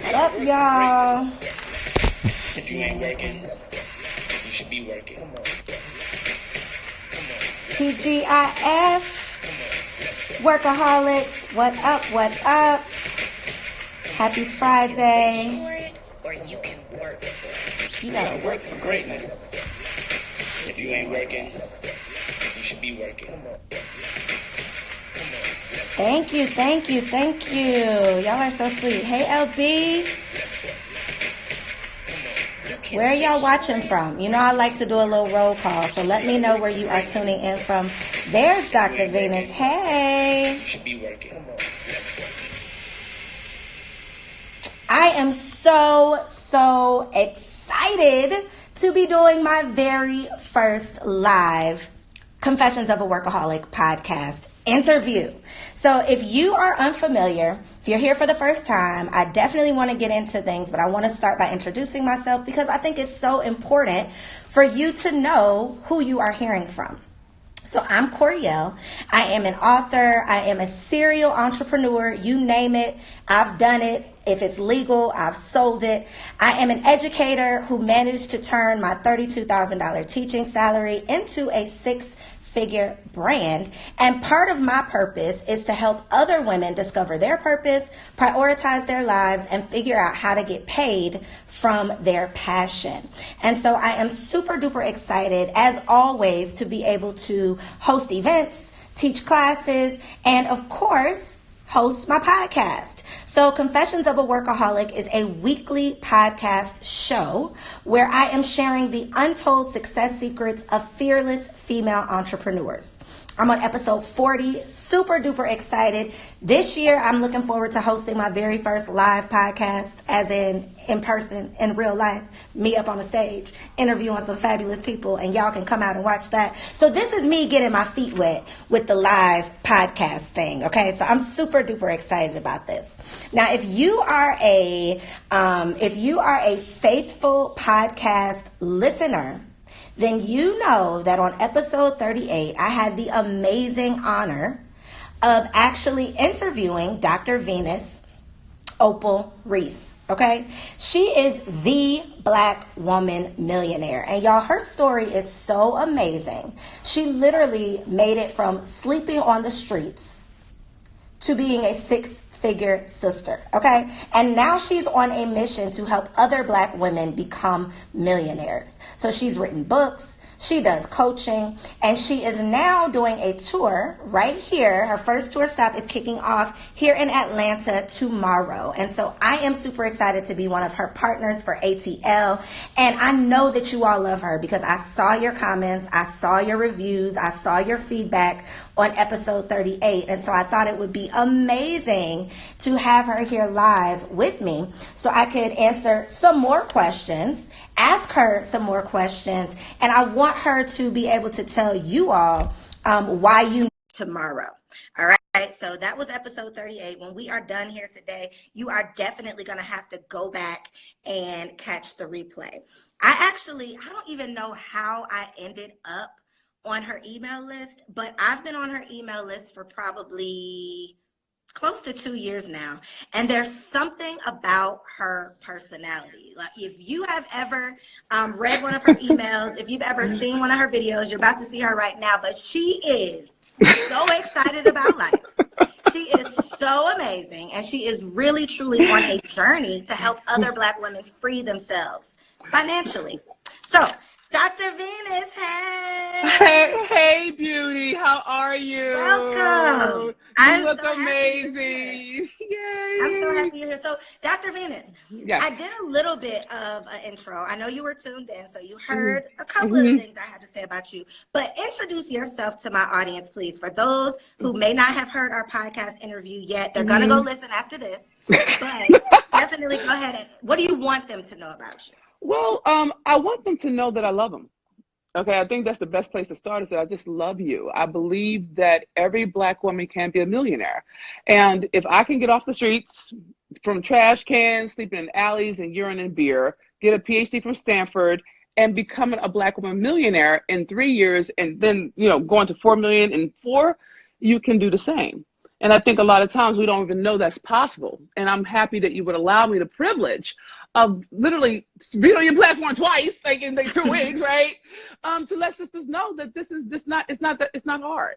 What up, y'all? If you ain't working, you should be working. TGIF, Workaholics, what up, what up? Happy Friday. Or you can work for it. You gotta work for greatness. If you ain't working, you should be working. Thank you, thank you, thank you. Y'all are so sweet. Hey, LB. Where are y'all watching from? You know I like to do a little roll call, so let me know where you are tuning in from. There's Dr. Venus. Hey. You should be working. I am so excited to be doing my very first live Confessions of a Workaholic podcast interview. So if you are unfamiliar, if you're here for the first time, I definitely want to get into things, but I want to start by introducing myself because I think it's so important for you to know who you are hearing from. So I'm Koereyelle. I am an author. I am a serial entrepreneur. You name it, I've done it. If it's legal, I've sold it. I am an educator who managed to turn my $32,000 teaching salary into a six-figure brand. And part of my purpose is to help other women discover their purpose, prioritize their lives, and figure out how to get paid from their passion. And so I am super duper excited, as always, to be able to host events, teach classes, and of course, host my podcast. So Confessions of a Workaholic is a weekly podcast show where I am sharing the untold success secrets of fearless female entrepreneurs. I'm on episode 40, super duper excited. This year, I'm looking forward to hosting my very first live podcast, as in person, in real life, me up on the stage, interviewing some fabulous people, and y'all can come out and watch that. So this is me getting my feet wet with the live podcast thing, okay? So I'm super duper excited about this. Now, if you are a faithful podcast listener, then you know that on episode 38, I had the amazing honor of actually interviewing Dr. Venus, Opal Reese, okay? She is the Black woman millionaire. And y'all, her story is so amazing. She literally made it from sleeping on the streets to being a six-figure sister, okay? And now she's on a mission to help other Black women become millionaires. So she's written books, she does coaching, and she is now doing a tour right here. Her first tour stop is kicking off here in Atlanta tomorrow. And so I am super excited to be one of her partners for ATL. And I know that you all love her because I saw your comments, I saw your reviews, I saw your feedback on episode 38. And so I thought it would be amazing to have her here live with me so I could answer some more questions, ask her some more questions, and I want her to be able to tell you all why you tomorrow. All right, so that was episode 38. When we are done here today, you are definitely going to have to go back and catch the replay. I don't even know how I ended up on her email list, but I've been on her email list for probably close to 2 years now. And there's something about her personality. Like if you have ever read one of her emails, if you've ever seen one of her videos, you're about to see her right now, but she is so excited about life. She is so amazing. And she is really, truly on a journey to help other Black women free themselves financially. So Dr. Venus, hey. Hey, beauty. How are you? Welcome. You look amazing. Yay. I'm so happy you're here. So, Dr. Venus, yes. I did a little bit of an intro. I know you were tuned in, so you heard a couple of the things I had to say about you. But introduce yourself to my audience, please. For those who may not have heard our podcast interview yet, they're going to go listen after this. But definitely go ahead and what do you want them to know about you? Well, I want them to know that I love them. Okay, I think that's the best place to start is that I just love you. I believe that every Black woman can be a millionaire. And if I can get off the streets from trash cans, sleeping in alleys and urine and beer, get a PhD from Stanford, and becoming a Black woman millionaire in 3 years, and then, going to 4 million in 4, you can do the same. And I think a lot of times we don't even know that's possible. And I'm happy that you would allow me the privilege of literally being on your platform twice, like in like 2 weeks, right? To let sisters know that it's not hard.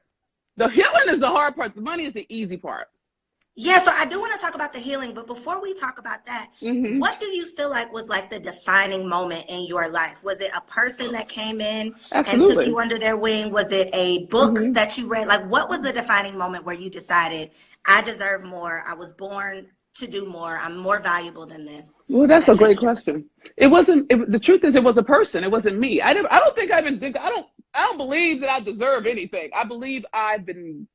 The healing is the hard part. The money is the easy part. Yeah, so I do want to talk about the healing, but before we talk about that, what do you feel like was like the defining moment in your life? Was it a person that came in and took you under their wing? Was it a book that you read? Like, what was the defining moment where you decided, I deserve more, I was born to do more, I'm more valuable than this? Well, that's a great question. It wasn't, the truth is it was a person, it wasn't me. I don't believe that I deserve anything. I believe I've been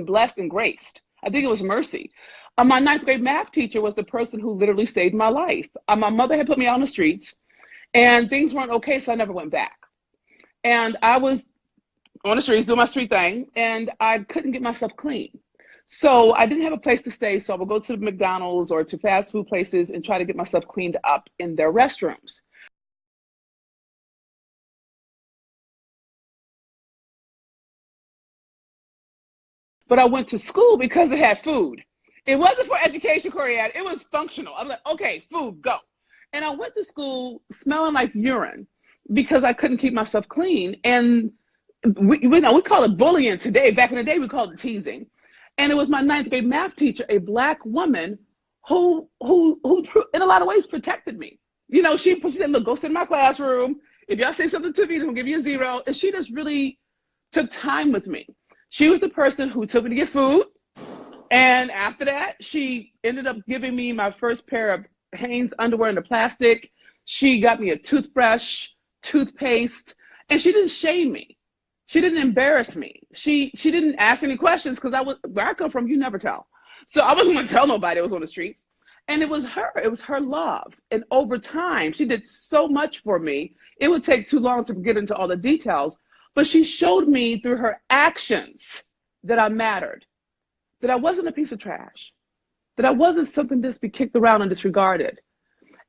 blessed and graced. I think it was mercy. My 9th grade math teacher was the person who literally saved my life. My mother had put me out on the streets and things weren't okay, so I never went back. And I was on the streets doing my street thing and I couldn't get myself clean. So I didn't have a place to stay, so I would go to McDonald's or to fast food places and try to get myself cleaned up in their restrooms. But I went to school because it had food. It wasn't for education, Koereyelle. It was functional. I'm like, okay, food, go. And I went to school smelling like urine because I couldn't keep myself clean. And we call it bullying today. Back in the day, we called it teasing. And it was my 9th grade math teacher, a Black woman, who in a lot of ways protected me. You know, she said, look, go sit in my classroom. If y'all say something to me, I'm gonna give you a 0. And she just really took time with me. She was the person who took me to get food. And after that, she ended up giving me my first pair of Hanes underwear in the plastic. She got me a toothbrush, toothpaste, and she didn't shame me. She didn't embarrass me. She didn't ask any questions because where I come from, you never tell. So I wasn't going to tell nobody I was on the streets. And it was her love. And over time, she did so much for me. It would take too long to get into all the details. But she showed me through her actions that I mattered, that I wasn't a piece of trash, that I wasn't something just be kicked around and disregarded.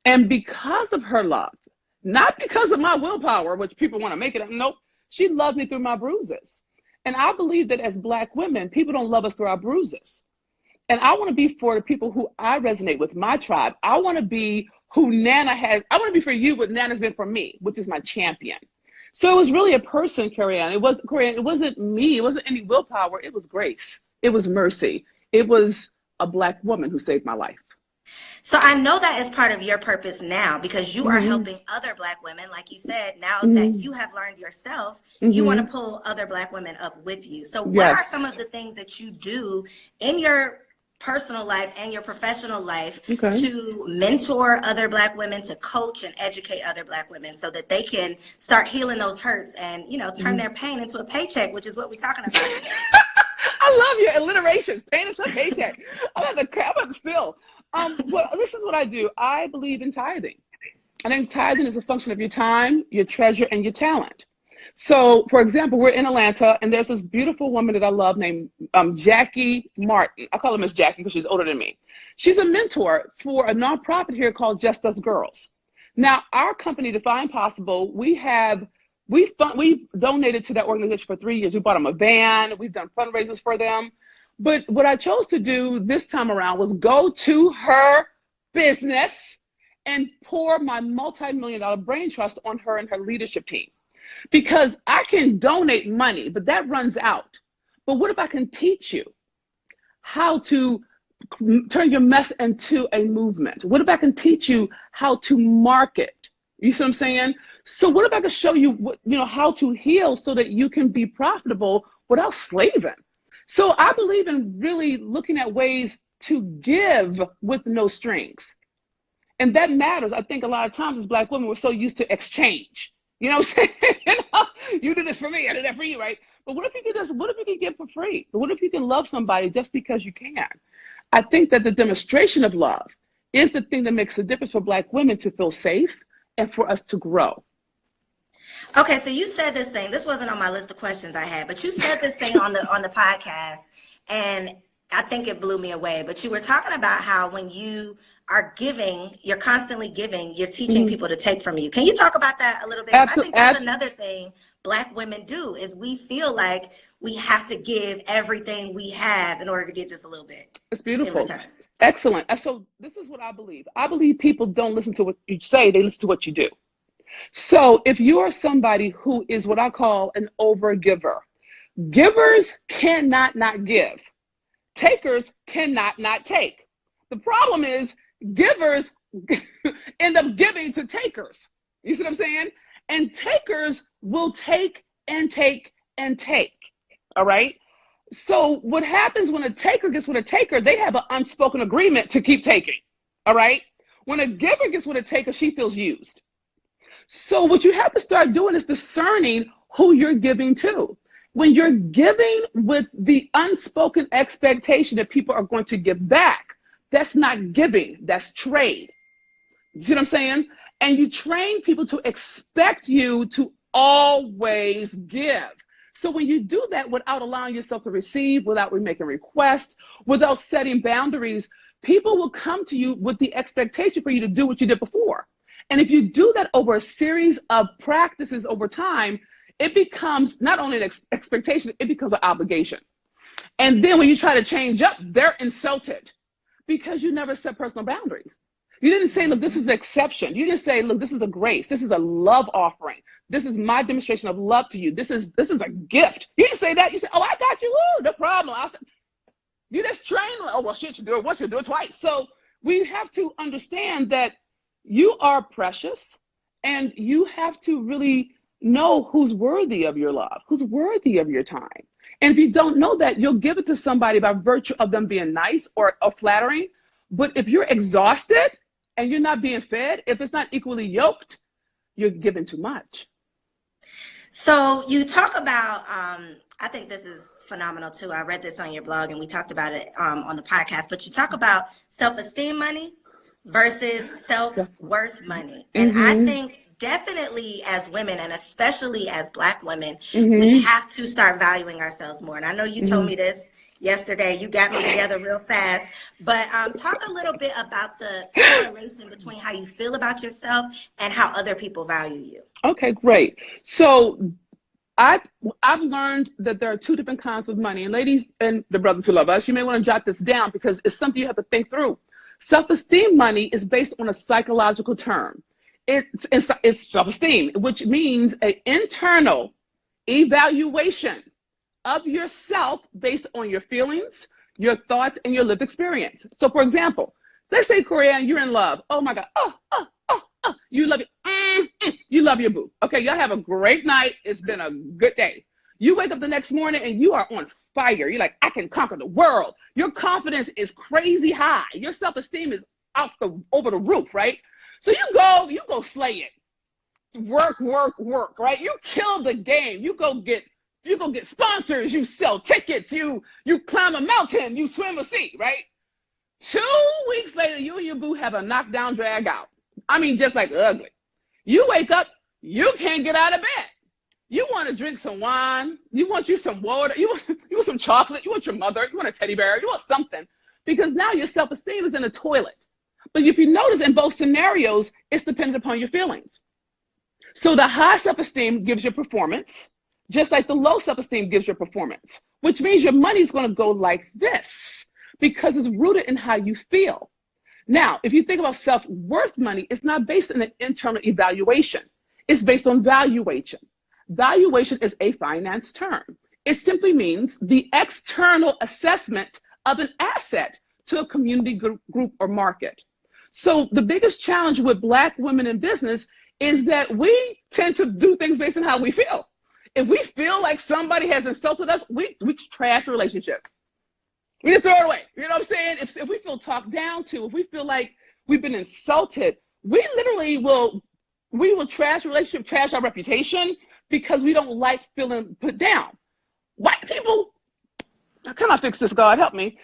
And because of her love, not because of my willpower, which people want to make it, nope, she loved me through my bruises. And I believe that as Black women, people don't love us through our bruises. And I want to be for the people who I resonate with, my tribe. I want to be who Nana has. I want to be for you what Nana's been for me, which is my champion. So it was really a person, Koereyelle. It wasn't me. It wasn't any willpower. It was grace. It was mercy. It was a Black woman who saved my life. So I know that is part of your purpose now because you are helping other Black women. Like you said, now that you have learned yourself, you want to pull other Black women up with you. So what are some of the things that you do in your personal life and your professional life to mentor other Black women, to coach and educate other Black women so that they can start healing those hurts and, you know, turn their pain into a paycheck, which is what we're talking about today. I love your alliterations. Pain into a paycheck. I'm about to spill. Well, this is what I do. I believe in tithing. I think tithing is a function of your time, your treasure, and your talent. So, for example, we're in Atlanta, and there's this beautiful woman that I love named Jackie Martin. I call her Miss Jackie because she's older than me. She's a mentor for a nonprofit here called Just Us Girls. Now, our company, Define Possible, we've donated to that organization for 3 years. We bought them a van. We've done fundraisers for them. But what I chose to do this time around was go to her business and pour my multi-million-dollar brain trust on her and her leadership team. Because I can donate money, but that runs out. But what if I can teach you how to turn your mess into a movement? What if I can teach you how to market? You see what I'm saying? So what if I can show you how to heal so that you can be profitable without slaving? So I believe in really looking at ways to give with no strings. And that matters. I think a lot of times as Black women, we're so used to exchange. You know what I'm saying? You do this for me, I do that for you, right? But what if you can give for free? What if you can love somebody just because you can? I think that the demonstration of love is the thing that makes a difference for Black women to feel safe and for us to grow. Okay, so you said this thing. This wasn't on my list of questions I had, but you said this thing on the podcast, and I think it blew me away. But you were talking about how when you are giving, you're constantly giving, you're teaching people to take from you. Can you talk about that a little bit? I think that's another thing Black women do, is we feel like we have to give everything we have in order to get just a little bit It's in beautiful. return. Excellent. And so this is what I believe. I believe people don't listen to what you say, they listen to what you do. So if you are somebody who is what I call an overgiver, givers cannot not give. Takers cannot not take. The problem is givers end up giving to takers. You see what I'm saying? And takers will take and take and take. All right? So what happens when a taker gets with a taker, they have an unspoken agreement to keep taking. All right? When a giver gets with a taker, she feels used. So what you have to start doing is discerning who you're giving to. When you're giving with the unspoken expectation that people are going to give back, that's not giving, that's trade. You see what I'm saying? And you train people to expect you to always give. So when you do that without allowing yourself to receive, without making requests, without setting boundaries, people will come to you with the expectation for you to do what you did before. And if you do that over a series of practices over time, it becomes not only an expectation, it becomes an obligation. And then when you try to change up, they're insulted because you never set personal boundaries. You didn't say, look, this is an exception. You didn't say, look, this is a grace. This is a love offering. This is my demonstration of love to you. This is a gift. You didn't say that. You said, oh, I got you. Woo, no problem. I said, you just train. Oh, well, shit, you do it once, you do it twice. So we have to understand that you are precious and you have to really know who's worthy of your love, who's worthy of your time. And if you don't know that, you'll give it to somebody by virtue of them being nice or flattering. But if you're exhausted and you're not being fed, if it's not equally yoked, you're giving too much. So you talk about, I think this is phenomenal too. I read this on your blog and we talked about it on the podcast, but you talk about self-esteem money versus self-worth money. And I think definitely as women, and especially as Black women, we have to start valuing ourselves more. And I know you told me this yesterday, you got me together real fast, but talk a little bit about the correlation between how you feel about yourself and how other people value you. Okay, great. So I've learned that there are two different kinds of money. And ladies and the brothers who love us, you may want to jot this down because it's something you have to think through. Self-esteem money is based on a psychological term. It's self-esteem, which means an internal evaluation of yourself based on your feelings, your thoughts, and your lived experience. So for example, let's say, Koereyelle, you're in love. Oh my God. You love it. You love your boo. Okay, y'all have a great night. It's been a good day. You wake up the next morning and you are on fire. You're like, I can conquer the world. Your confidence is crazy high. Your self-esteem is over the roof, right? So you go slay it. Work, right? You kill the game. You go get sponsors, you sell tickets, you climb a mountain, you swim a sea, right? 2 weeks later, you and your boo have a knockdown drag out. I mean, just like ugly. You wake up, you can't get out of bed. You want to drink some wine. You want you some water. You want some chocolate. You want your mother. You want a teddy bear. You want something. Because now your self-esteem is in the toilet. But if you notice in both scenarios, it's dependent upon your feelings. So the high self-esteem gives you performance, just like the low self-esteem gives you performance, which means your money's going to go like this because it's rooted in how you feel. Now, if you think about self-worth money, it's not based on an internal evaluation. It's based on valuation. Valuation is a finance term. It simply means the external assessment of an asset to a community group or market. So the biggest challenge with Black women in business is that we tend to do things based on how we feel. If we feel like somebody has insulted us, we trash the relationship. We just throw it away. You know what I'm saying? If we feel talked down to, if we feel like we've been insulted, we literally will trash the relationship, trash our reputation because we don't like feeling put down. White people, can I fix this, God? Help me.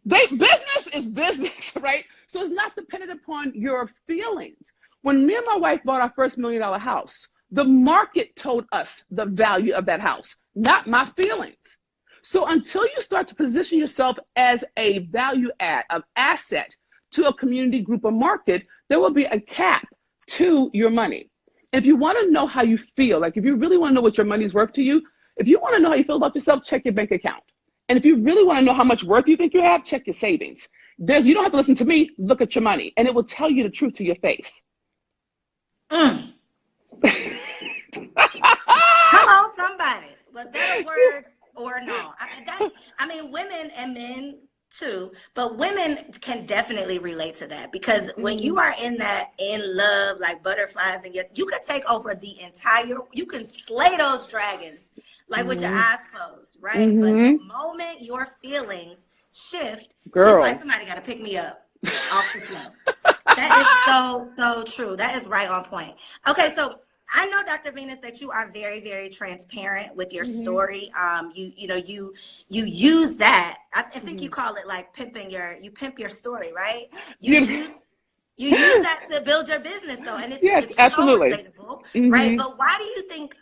Business is business, right? So it's not dependent upon your feelings. When me and my wife bought our first $1 million house, the market told us the value of that house, not my feelings. So until you start to position yourself as a value add, of asset to a community group or market, there will be a cap to your money. If you want to know how you feel, like if you really want to know what your money's worth to you, if you want to know how you feel about yourself, check your bank account. And if you really want to know how much worth you think you have, check your savings. You don't have to listen to me, look at your money, and it will tell you the truth to your face. Come on, somebody. Was that a word or no? I mean, women and men too, but women can definitely relate to that, because when you are in love, like butterflies, and you can take over you can slay those dragons, like with your eyes closed, right? But the moment your feelings shift, girl, it's like somebody got to pick me up off the floor. That is so true. That is right on point. Okay, so I know, Dr. Venus, that you are very, very transparent with your story. You use that. I think you call it like you pimp your story, right? You use that to build your business, though, and it's absolutely. so relatable, right? But why do you think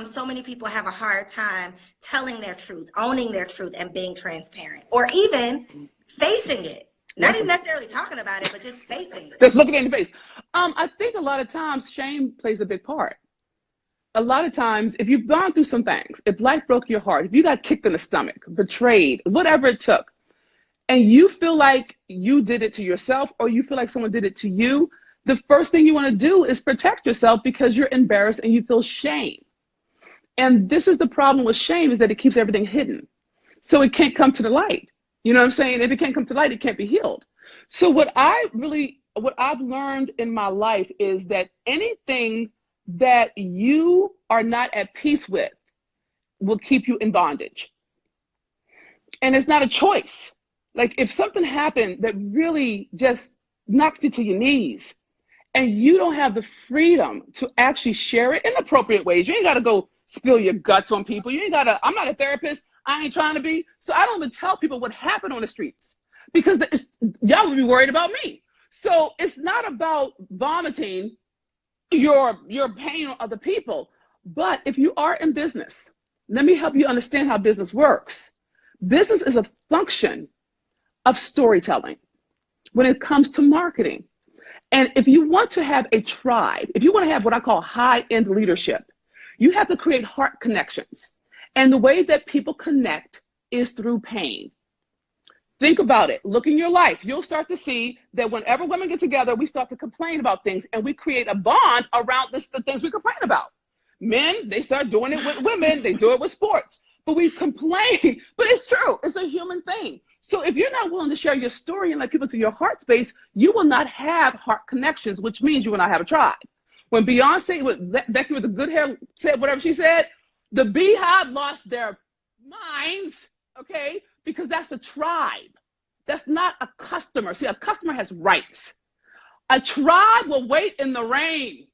so many people have a hard time telling their truth, owning their truth, and being transparent, or even facing it? Not even necessarily talking about it, but just facing it. Just looking in the face. I think a lot of times shame plays a big part. A lot of times, if you've gone through some things, if life broke your heart, if you got kicked in the stomach, betrayed, whatever it took, and you feel like you did it to yourself, or you feel like someone did it to you, the first thing you want to do is protect yourself, because you're embarrassed and you feel shame. And this is the problem with shame, is that it keeps everything hidden. So it can't come to the light. You know what I'm saying? If it can't come to light, it can't be healed. So what I've learned in my life is that anything that you are not at peace with will keep you in bondage. And it's not a choice. Like if something happened that really just knocked you to your knees, and you don't have the freedom to actually share it in appropriate ways, you ain't got to go spill your guts on people. You ain't got to, I'm not a therapist. I ain't trying to be. So I don't even tell people what happened on the streets, because y'all would be worried about me. So it's not about vomiting your pain on other people. But if you are in business, let me help you understand how business works. Business is a function of storytelling when it comes to marketing. And if you want to have a tribe, if you want to have what I call high-end leadership, you have to create heart connections. And the way that people connect is through pain. Think about it. Look in your life. You'll start to see that whenever women get together, we start to complain about things, and we create a bond around the things we complain about. Men, they start doing it with women. They do it with sports. But we complain. But it's true. It's a human thing. So if you're not willing to share your story and let people to your heart space, you will not have heart connections, which means you will not have a tribe. When Beyonce, Becky with the good hair, said whatever she said, the Beehive lost their minds, okay? Because that's a tribe. That's not a customer. See, a customer has rights. A tribe will wait in the rain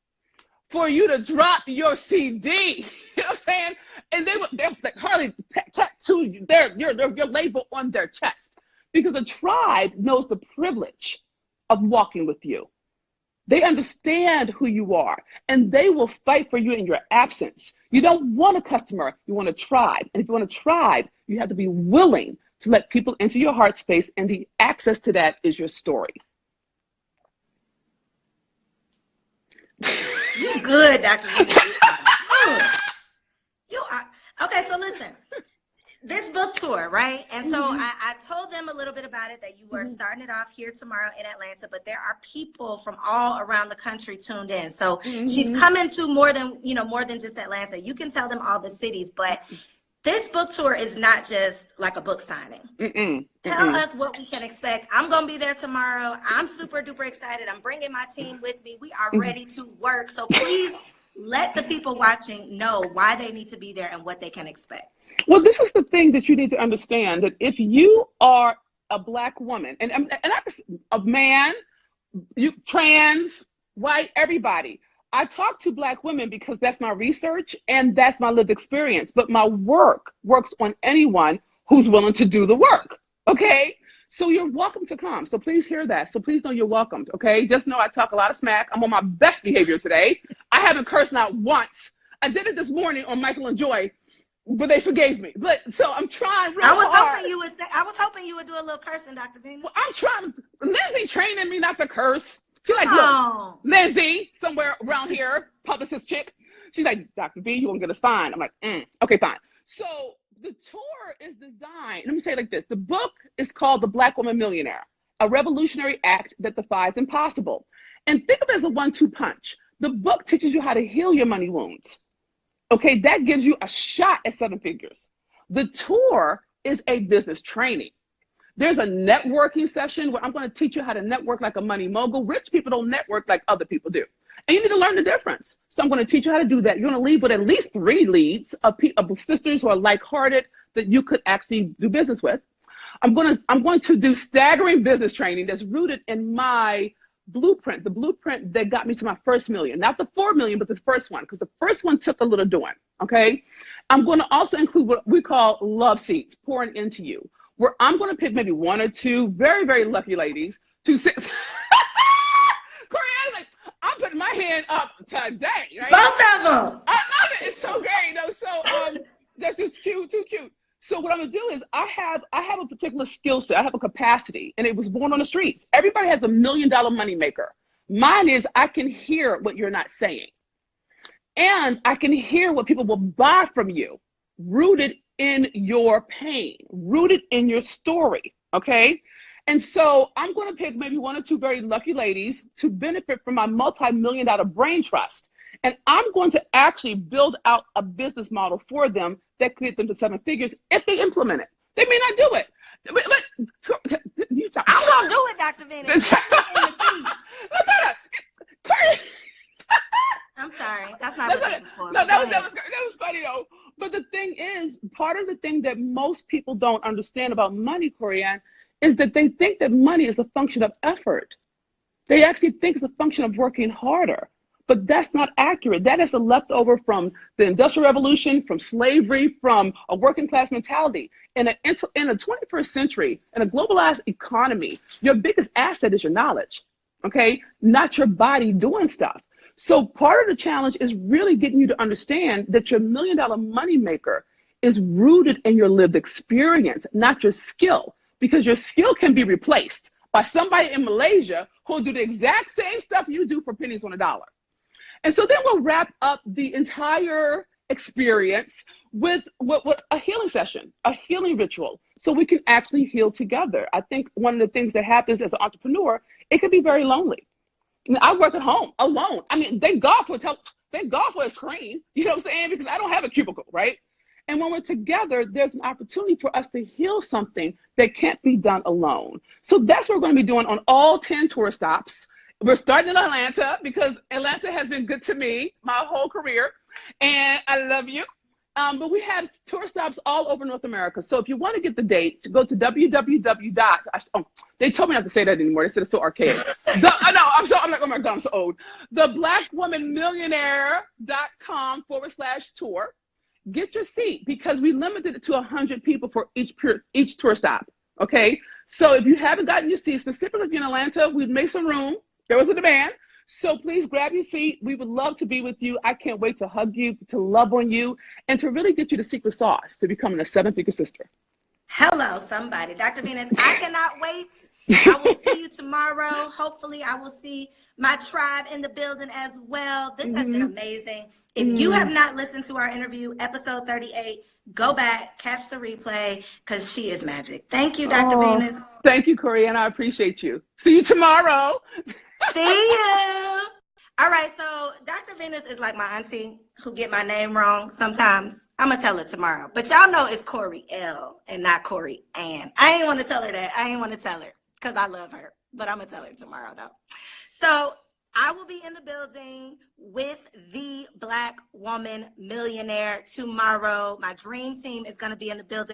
for you to drop your CD. You know what I'm saying? And they're like hardly tattoo your label on their chest, because a tribe knows the privilege of walking with you. They understand who you are, and they will fight for you in your absence. You don't want a customer, you want a tribe. And if you want a tribe, you have to be willing to let people into your heart space, and the access to that is your story. You good, Dr. Venus. You are. Okay, so listen. This book tour, right? And so I told them a little bit about it, that you were starting it off here tomorrow in Atlanta, but there are people from all around the country tuned in. So she's coming to more than just Atlanta. You can tell them all the cities, but this book tour is not just like a book signing. Tell us what we can expect. I'm going to be there tomorrow. I'm super duper excited. I'm bringing my team with me. We are ready to work. So please let the people watching know why they need to be there and what they can expect. Well, this is the thing that you need to understand, that if you are a Black woman, and a man, you trans, white, everybody, I talk to Black women because that's my research and that's my lived experience. But my work works on anyone who's willing to do the work. Okay? So you're welcome to come. So please hear that. So please know you're welcomed. Okay? Just know I talk a lot of smack. I'm on my best behavior today. I haven't cursed not once. I did it this morning on Michael and Joy, but they forgave me. But so I'm trying real hard. I was hoping you would do a little cursing, Dr. Venus. Well, I'm trying. Lindsay training me not to curse. She's like, look, Oh. Lindsay, somewhere around here, publicist chick. She's like, Dr. V, you won't get us fine. I'm like, okay, fine. So the tour is designed, let me say it like this. The book is called The Black Woman Millionaire, a revolutionary act that defies impossible. And think of it as a 1-2 punch. The book teaches you how to heal your money wounds. Okay, that gives you a shot at 7 figures. The tour is a business training. There's a networking session where I'm going to teach you how to network like a money mogul. Rich people don't network like other people do. And you need to learn the difference. So I'm going to teach you how to do that. You're going to leave with at least 3 leads of sisters who are like-hearted that you could actually do business with. I'm going to do staggering business training that's rooted in my blueprint, the blueprint that got me to my first million, not the 4 million, but the first one, because the first one took a little doing. Okay. I'm going to also include what we call love seeds, pouring into you, where I'm going to pick maybe 1 or 2 very, very lucky ladies to sit. Koereyelle, like, I'm putting my hand up today. Right? Both of them. I love it. It's so great. Though. So that's just cute, too cute. So what I'm gonna do is I have a particular skill set. I have a capacity, and it was born on the streets. Everybody has a $1 million money maker. Mine is I can hear what you're not saying, and I can hear what people will buy from you, rooted in your pain, rooted in your story. Okay. And so I'm going to pick maybe 1 or 2 very lucky ladies to benefit from my multi-million-dollar brain trust. And I'm going to actually build out a business model for them that could get them to 7 figures if they implement it. They may not do it. But I'm going to do it, Dr. Venus. I'm sorry. That's not what this is for. No, that was funny, though. But the thing is, part of the thing that most people don't understand about money, Koereyelle, is that they think that money is a function of effort. They actually think it's a function of working harder. But that's not accurate. That is a leftover from the Industrial Revolution, from slavery, from a working class mentality. In a 21st century, in a globalized economy, your biggest asset is your knowledge, okay? Not your body doing stuff. So part of the challenge is really getting you to understand that your $1 million money maker is rooted in your lived experience, not your skill, because your skill can be replaced by somebody in Malaysia who'll do the exact same stuff you do for pennies on a dollar. And so then we'll wrap up the entire experience with a healing session, a healing ritual, so we can actually heal together. I think one of the things that happens as an entrepreneur, it can be very lonely. I work at home alone. I mean, thank God for a screen, you know what I'm saying? Because I don't have a cubicle, right? And when we're together, there's an opportunity for us to heal something that can't be done alone. So that's what we're going to be doing on all 10 tour stops. We're starting in Atlanta because Atlanta has been good to me my whole career, and I love you. But we have tour stops all over North America. So if you want to get the dates, go to they told me not to say that anymore. They said it's so archaic. I'm like, oh my God, I'm so old. theblackwomanmillionaire.com/tour. Get your seat because we limited it to 100 people for each tour stop. Okay. So if you haven't gotten your seat, specifically if you're in Atlanta, we've made some room. There was a demand. So please grab your seat. We would love to be with you. I can't wait to hug you, to love on you, and to really get you the secret sauce to becoming a 7-figure sister. Hello, somebody. Dr. Venus, I cannot wait. I will see you tomorrow. Hopefully, I will see my tribe in the building as well. This has been amazing. If you have not listened to our interview, episode 38, go back, catch the replay, because she is magic. Thank you, Dr. Venus. Thank you, Koereyelle, and I appreciate you. See you tomorrow. See you. All right, so Dr. Venus is like my auntie who get my name wrong sometimes. I'm going to tell her tomorrow. But y'all know it's Koereyelle and not Koereyelle. I ain't want to tell her that. I ain't want to tell her because I love her. But I'm going to tell her tomorrow, though. So I will be in the building with the Black Woman Millionaire tomorrow. My dream team is going to be in the building.